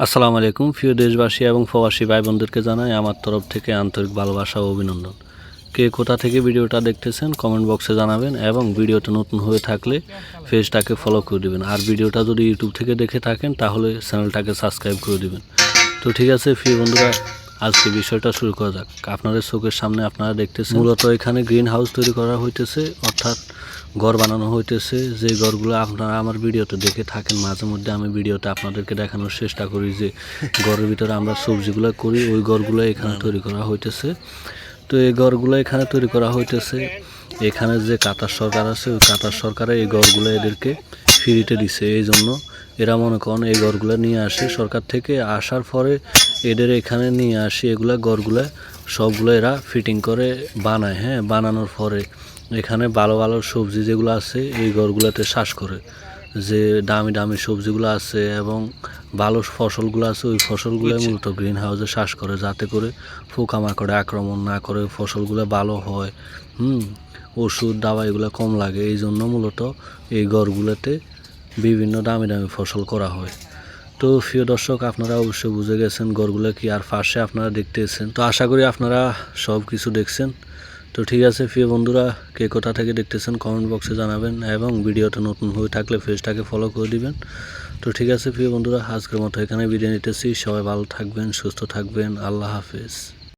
আসসালামু আলাইকুম প্রিয় দেশবাসী এবং প্রবাসী ভাই বোনদেরকে জানাই আমার তরফ থেকে আন্তরিক ভালোবাসা ও অভিনন্দন। কে কোথা থেকে ভিডিওটা দেখতেছেন কমেন্ট বক্সে জানাবেন এবং ভিডিওটা নতুন হয়ে থাকলে পেজটাকে ফলো করে দিবেন। আর ভিডিওটা যদি ইউটিউব থেকে দেখে থাকেন তাহলে চ্যানেলটাকে সাবস্ক্রাইব করে দিবেন। তো ঠিক আছে প্রিয় বন্ধুরা, আজকে বিষয়টা শুরু করা যাক। আপনাদের চোখের সামনে আপনারা দেখতেছেন মূলত এখানে গ্রিন হাউস তৈরি করা হইতেছে, অর্থাৎ ঘর বানানো হইতেছে। যে ঘরগুলো আপনারা আমার ভিডিওতে দেখে থাকেন, মাঝে মধ্যে আমি ভিডিওতে আপনাদেরকে দেখানোর চেষ্টা করি যে ঘরের ভিতরে আমরা সবজিগুলো করি, ওই ঘরগুলো এখানে তৈরি করা হইতেছে। তো এই ঘরগুলো এখানে তৈরি করা হইতেছে। এখানে যে কাতার সরকার আছে, ওই কাতার সরকারে এই ঘরগুলো এদেরকে ফ্রিতে দিছে। এই জন্য এরা মনে করেন এই ঘরগুলো নিয়ে আসে সরকার থেকে, আসার পরে এদের এখানে নিয়ে আসে এগুলা ঘরগুলো সবগুলো এরা ফিটিং করে বানায়। হ্যাঁ, বানানোর পরে এখানে ভালো ভালো সবজি যেগুলো আছে এই ঘরগুলোতে চাষ করে। যে দামি দামি সবজিগুলো আছে এবং ভালো ফসলগুলো আছে, ওই ফসলগুলো মূলত গ্রিন হাউসে চাষ করে, যাতে করে পোকামাকড়ে আক্রমণ না করে, ফসলগুলো ভালো হয়। ওষুধ দাওয়া এগুলো কম লাগে। এই জন্য মূলত এই ঘরগুলোতে বিভিন্ন দামি দামি ফসল করা হয়। তো প্রিয় দর্শক, আপনারা অবশ্যই বুঝে গেছেন ঘরগুলো কি, আর পাশে আপনারা দেখতেছেন। তো আশা করি আপনারা সব কিছু দেখছেন। তো ঠিক আছে প্রিয় বন্ধুরা, কে কোথা থেকে দেখতেছেন কমেন্ট বক্সে জানাবেন এবং ভিডিওটা নতুন হয়ে থাকলে পেজটাকে ফলো করে দিবেন। তো ঠিক আছে প্রিয় বন্ধুরা, আজকের মতো এখানে বিদায় নিতেছি। সবাই ভালো থাকবেন, সুস্থ থাকবেন। আল্লাহ হাফেজ।